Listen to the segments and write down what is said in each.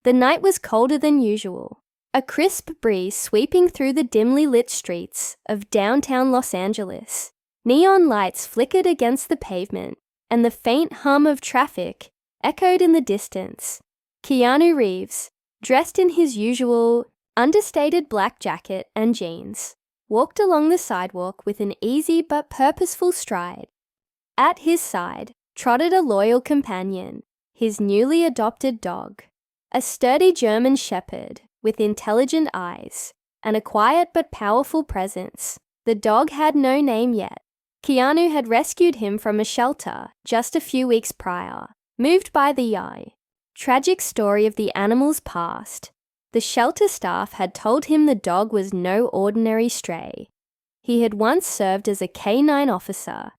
The night was colder than usual, a crisp breeze sweeping through the dimly lit streets of downtown Los Angeles. Neon lights flickered against the pavement, and the faint hum of traffic echoed in the distance. Keanu Reeves, dressed in his usual, understated black jacket and jeans, walked along the sidewalk with an easy but purposeful stride. At his side trotted a loyal companion, his newly adopted dog, a sturdy German shepherd with intelligent eyes and a quiet but powerful presence. The dog had no name yet. Keanu had rescued him from a shelter just a few weeks prior. Moved by the tragic story of the animal's past, the shelter staff had told him the dog was no ordinary stray. He had once served as a canine officer,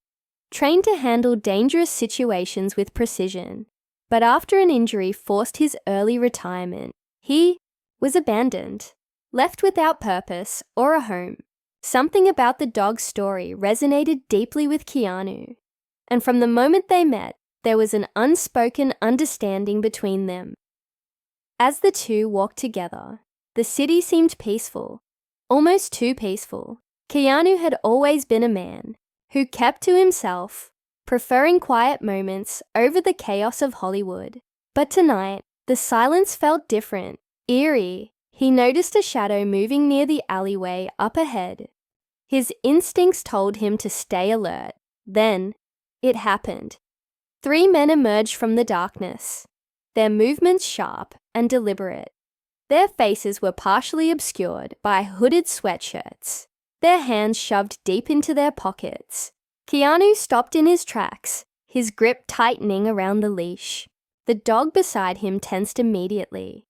trained to handle dangerous situations with precision, but after an injury forced his early retirement, he was abandoned, left without purpose or a home. Something about the dog's story resonated deeply with Keanu, and from the moment they met, there was an unspoken understanding between them. As the two walked together, the city seemed peaceful, almost too peaceful. Keanu had always been a man who kept to himself, preferring quiet moments over the chaos of Hollywood. But tonight, the silence felt different, eerie. He noticed a shadow moving near the alleyway up ahead. His instincts told him to stay alert. Then, it happened. 3 men emerged from the darkness, their movements sharp and deliberate. Their faces were partially obscured by hooded sweatshirts, their hands shoved deep into their pockets. Keanu stopped in his tracks, his grip tightening around the leash. The dog beside him tensed immediately,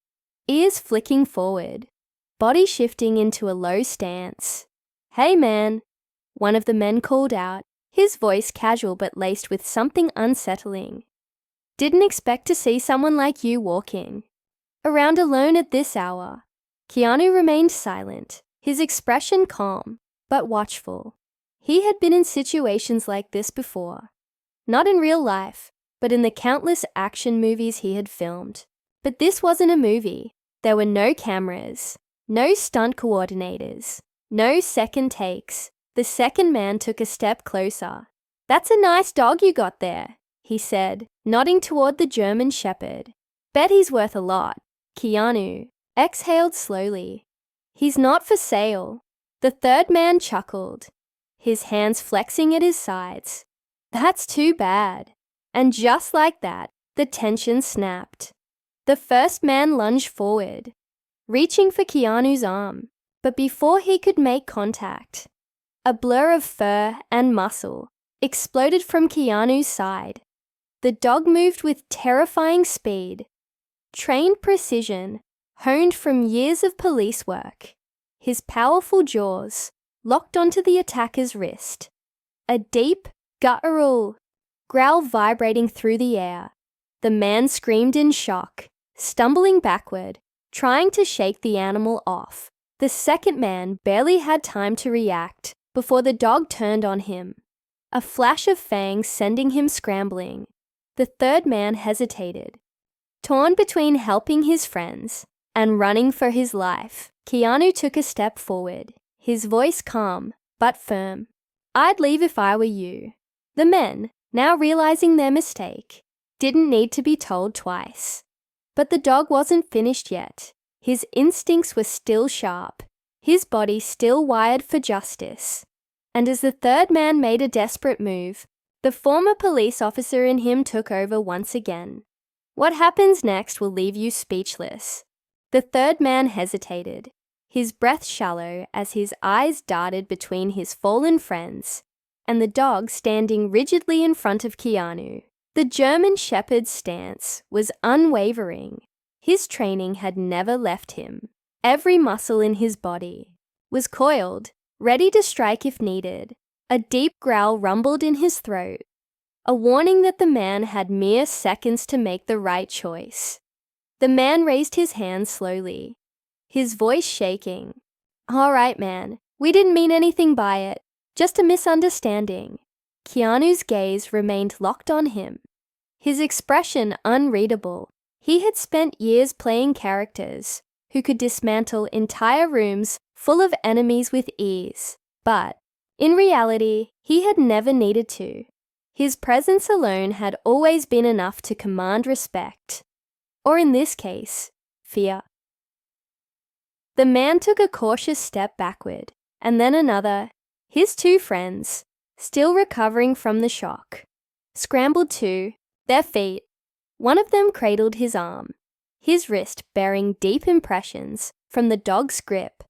ears flicking forward, body shifting into a low stance. "Hey man," one of the men called out, his voice casual but laced with something unsettling. "Didn't expect to see someone like you walking around alone at this hour." Keanu remained silent, his expression calm but watchful. He had been in situations like this before. Not in real life, but in the countless action movies he had filmed. But this wasn't a movie. There were no cameras, no stunt coordinators, no second takes. The second man took a step closer. "That's a nice dog you got there," he said, nodding toward the German shepherd. "Bet he's worth a lot." Keanu exhaled slowly. "He's not for sale." The third man chuckled, his hands flexing at his sides. "That's too bad." And just like that, the tension snapped. The first man lunged forward, reaching for Keanu's arm. But before he could make contact, a blur of fur and muscle exploded from Keanu's side. The dog moved with terrifying speed, trained precision, honed from years of police work. His powerful jaws locked onto the attacker's wrist, a deep, guttural growl vibrating through the air. The man screamed in shock, stumbling backward, trying to shake the animal off. The second man barely had time to react before the dog turned on him, a flash of fangs sending him scrambling. The third man hesitated, torn between helping his friends and running for his life. Keanu took a step forward, his voice calm but firm. "I'd leave if I were you." The men, now realizing their mistake, didn't need to be told twice. But the dog wasn't finished yet. His instincts were still sharp, his body still wired for justice. And as the third man made a desperate move, the former police officer in him took over once again. What happens next will leave you speechless. The third man hesitated, his breath shallow as his eyes darted between his fallen friends and the dog standing rigidly in front of Keanu. The German shepherd's stance was unwavering. His training had never left him. Every muscle in his body was coiled, ready to strike if needed. A deep growl rumbled in his throat, a warning that the man had mere seconds to make the right choice. The man raised his hand slowly, his voice shaking. "All right, man, we didn't mean anything by it, just a misunderstanding." Keanu's gaze remained locked on him, his expression unreadable. He had spent years playing characters who could dismantle entire rooms full of enemies with ease, but in reality, he had never needed to. His presence alone had always been enough to command respect, or in this case, fear. The man took a cautious step backward, and then another. His two friends, still recovering from the shock, scrambled to their feet. One of them cradled his arm, his wrist bearing deep impressions from the dog's grip.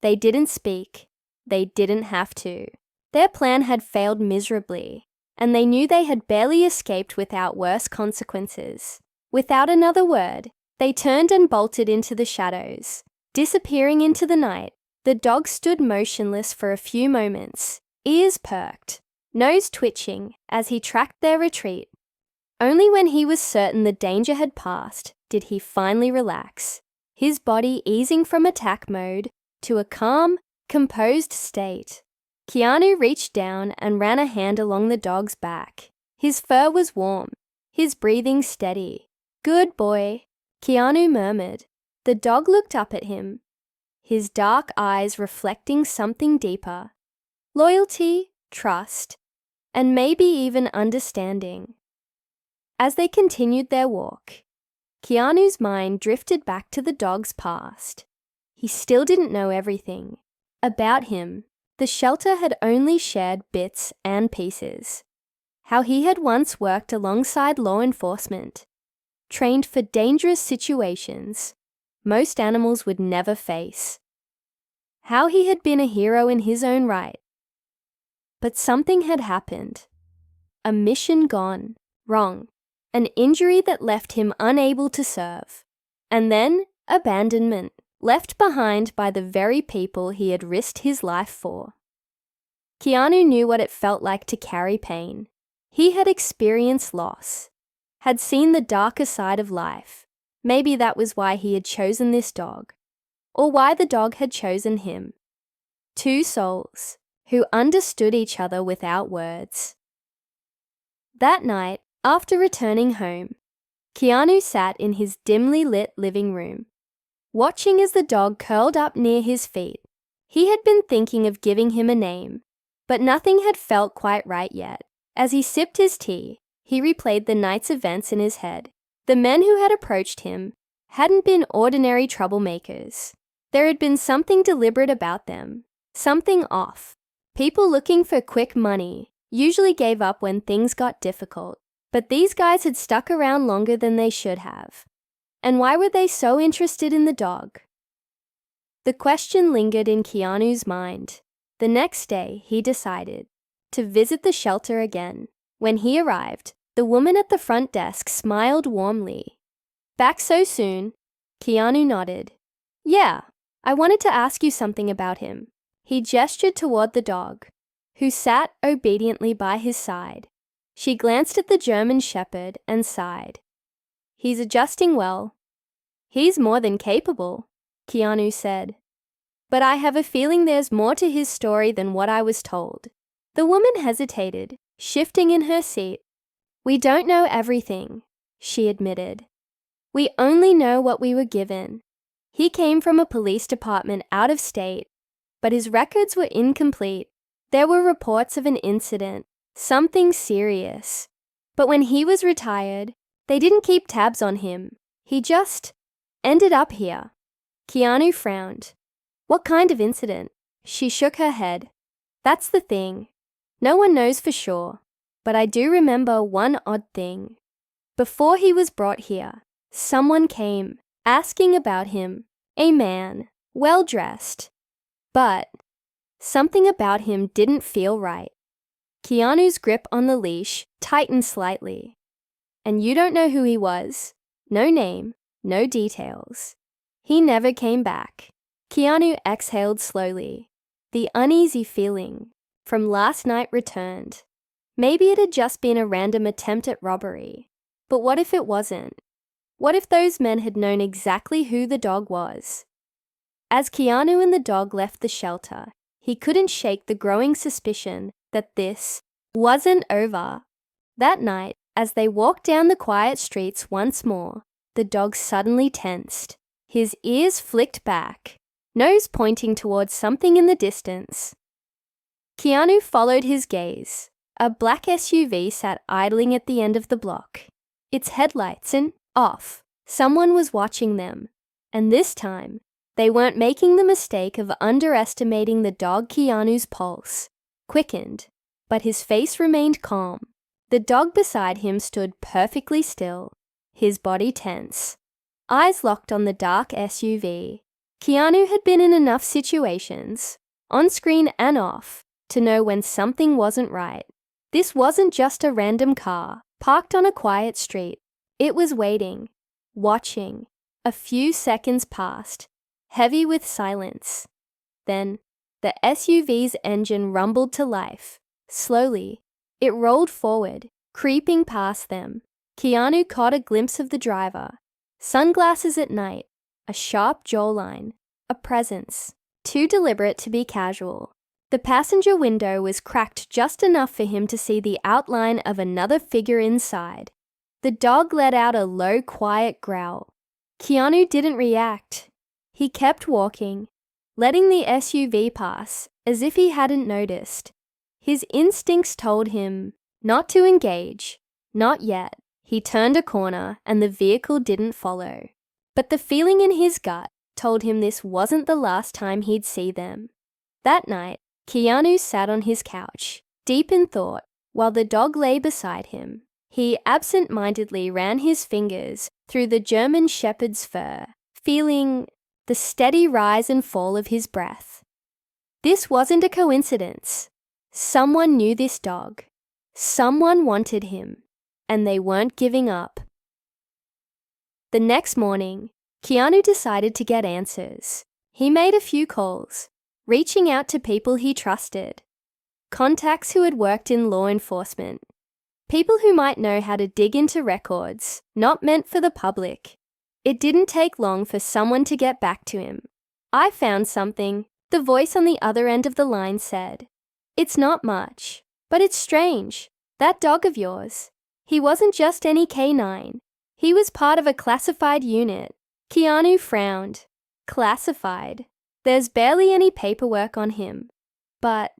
They didn't speak. They didn't have to. Their plan had failed miserably, and they knew they had barely escaped without worse consequences. Without another word, they turned and bolted into the shadows. Disappearing into the night, the dog stood motionless for a few moments, ears perked, nose twitching as he tracked their retreat. Only when he was certain the danger had passed did he finally relax, his body easing from attack mode to a calm, composed state. Keanu reached down and ran a hand along the dog's back. His fur was warm, his breathing steady. "Good boy," Keanu murmured. The dog looked up at him, his dark eyes reflecting something deeper. Loyalty, trust, and maybe even understanding. As they continued their walk, Keanu's mind drifted back to the dog's past. He still didn't know everything. About him, the shelter had only shared bits and pieces. How he had once worked alongside law enforcement, trained for dangerous situations most animals would never face. How he had been a hero in his own right. But something had happened. A mission gone wrong. An injury that left him unable to serve. And then abandonment, left behind by the very people he had risked his life for. Keanu knew what it felt like to carry pain. He had experienced loss, had seen the darker side of life. Maybe that was why he had chosen this dog, or why the dog had chosen him. Two souls who understood each other without words. That night, after returning home, Keanu sat in his dimly lit living room, watching as the dog curled up near his feet. He had been thinking of giving him a name, but nothing had felt quite right yet. As he sipped his tea, he replayed the night's events in his head. The men who had approached him hadn't been ordinary troublemakers. There had been something deliberate about them, something off. People looking for quick money usually gave up when things got difficult, but these guys had stuck around longer than they should have. And why were they so interested in the dog? The question lingered in Keanu's mind. The next day, he decided to visit the shelter again. When he arrived, the woman at the front desk smiled warmly. "Back so soon?" Keanu nodded. "Yeah, I wanted to ask you something about him." He gestured toward the dog, who sat obediently by his side. She glanced at the German shepherd and sighed. "He's adjusting well." "He's more than capable," Keanu said. "But I have a feeling there's more to his story than what I was told." The woman hesitated, shifting in her seat. "We don't know everything," she admitted. "We only know what we were given. He came from a police department out of state, but his records were incomplete. There were reports of an incident, something serious. But when he was retired, they didn't keep tabs on him. He just ended up here." Keanu frowned. "What kind of incident?" She shook her head. "That's the thing. No one knows for sure. But I do remember one odd thing. Before he was brought here, someone came, asking about him. A man, well-dressed. But something about him didn't feel right." Keanu's grip on the leash tightened slightly. "And you don't know who he was? No name, no details." "He never came back." Keanu exhaled slowly. The uneasy feeling from last night returned. Maybe it had just been a random attempt at robbery. But what if it wasn't? What if those men had known exactly who the dog was? As Keanu and the dog left the shelter, he couldn't shake the growing suspicion that this wasn't over. That night, as they walked down the quiet streets once more, the dog suddenly tensed. His ears flicked back, nose pointing towards something in the distance. Keanu followed his gaze. A black SUV sat idling at the end of the block. Its headlights off. Someone was watching them. And this time, they weren't making the mistake of underestimating the dog. Keanu's pulse quickened, but his face remained calm. The dog beside him stood perfectly still, his body tense, eyes locked on the dark SUV. Keanu had been in enough situations, on screen and off, to know when something wasn't right. This wasn't just a random car, parked on a quiet street. It was waiting, watching. A few seconds passed, heavy with silence. Then, the SUV's engine rumbled to life. Slowly, it rolled forward, creeping past them. Keanu caught a glimpse of the driver. Sunglasses at night, a sharp jawline, a presence, too deliberate to be casual. The passenger window was cracked just enough for him to see the outline of another figure inside. The dog let out a low, quiet growl. Keanu didn't react. He kept walking, letting the SUV pass as if he hadn't noticed. His instincts told him not to engage, not yet. He turned a corner and the vehicle didn't follow. But the feeling in his gut told him this wasn't the last time he'd see them. That night, Keanu sat on his couch, deep in thought, while the dog lay beside him. He absent-mindedly ran his fingers through the German shepherd's fur, feeling the steady rise and fall of his breath. This wasn't a coincidence. Someone knew this dog. Someone wanted him, and they weren't giving up. The next morning, Keanu decided to get answers. He made a few calls, reaching out to people he trusted, contacts who had worked in law enforcement, people who might know how to dig into records not meant for the public. It didn't take long for someone to get back to him. "I found something," the voice on the other end of the line said. "It's not much, but it's strange. That dog of yours, he wasn't just any canine. He was part of a classified unit." Keanu frowned. Classified. There's barely any paperwork on him. But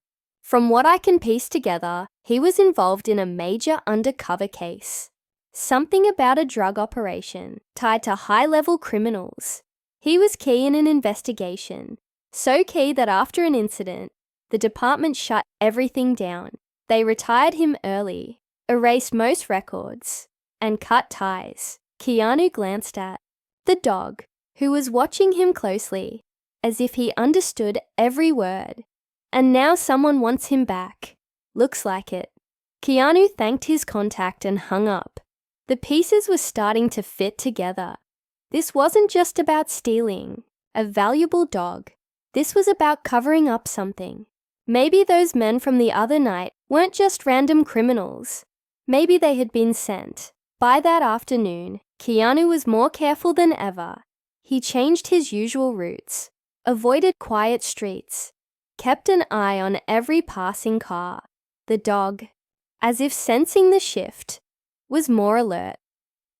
from what I can piece together, he was involved in a major undercover case. Something about a drug operation tied to high-level criminals. He was key in an investigation, so key that after an incident, the department shut everything down. They retired him early, erased most records, and cut ties. Keanu glanced at the dog, who was watching him closely, as if he understood every word. And now someone wants him back. Looks like it. Keanu thanked his contact and hung up. The pieces were starting to fit together. This wasn't just about stealing a valuable dog. This was about covering up something. Maybe those men from the other night weren't just random criminals. Maybe they had been sent. By that afternoon, Keanu was more careful than ever. He changed his usual routes, avoided quiet streets, kept an eye on every passing car. The dog, as if sensing the shift, was more alert,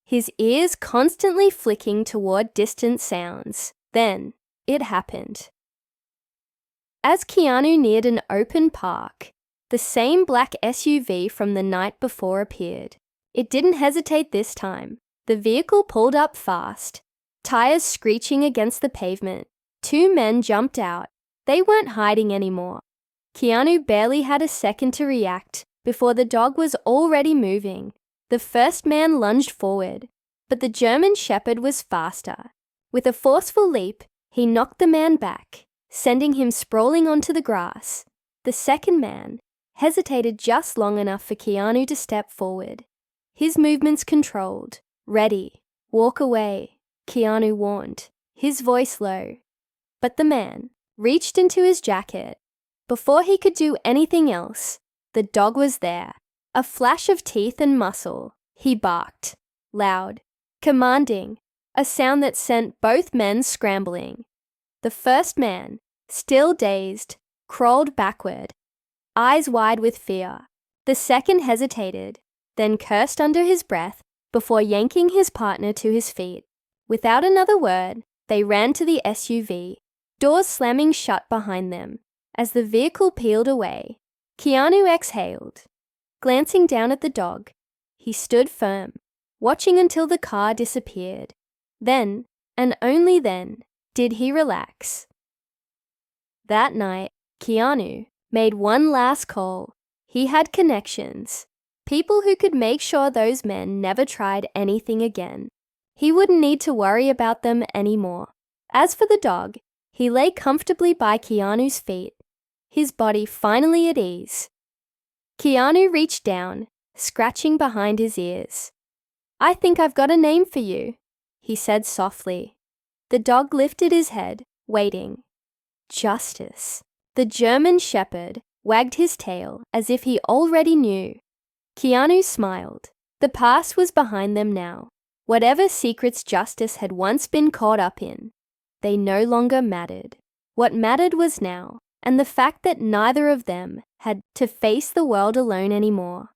his ears constantly flicking toward distant sounds. Then, it happened. As Keanu neared an open park, the same black SUV from the night before appeared. It didn't hesitate this time. The vehicle pulled up fast, tires screeching against the pavement. Two men jumped out. They weren't hiding anymore. Keanu barely had a second to react before the dog was already moving. The first man lunged forward, but the German shepherd was faster. With a forceful leap, he knocked the man back, sending him sprawling onto the grass. The second man hesitated just long enough for Keanu to step forward. His movements controlled. "Ready. Walk away," Keanu warned, his voice low. But the man reached into his jacket. Before he could do anything else, the dog was there. A flash of teeth and muscle. He barked, loud, commanding, a sound that sent both men scrambling. The first man, still dazed, crawled backward, eyes wide with fear. The second hesitated, then cursed under his breath before yanking his partner to his feet. Without another word, they ran to the SUV, doors slamming shut behind them. As the vehicle peeled away, Keanu exhaled. Glancing down at the dog, he stood firm, watching until the car disappeared. Then, and only then, did he relax. That night, Keanu made one last call. He had connections, people who could make sure those men never tried anything again. He wouldn't need to worry about them anymore. As for the dog, he lay comfortably by Keanu's feet, his body finally at ease. Keanu reached down, scratching behind his ears. "I think I've got a name for you," he said softly. The dog lifted his head, waiting. Justice. The German shepherd wagged his tail as if he already knew. Keanu smiled. The past was behind them now. Whatever secrets Justice had once been caught up in, they no longer mattered. What mattered was now, and the fact that neither of them had to face the world alone anymore.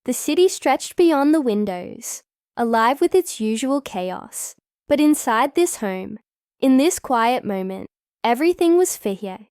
The city stretched beyond the windows, alive with its usual chaos. But inside this home, in this quiet moment, everything was fair.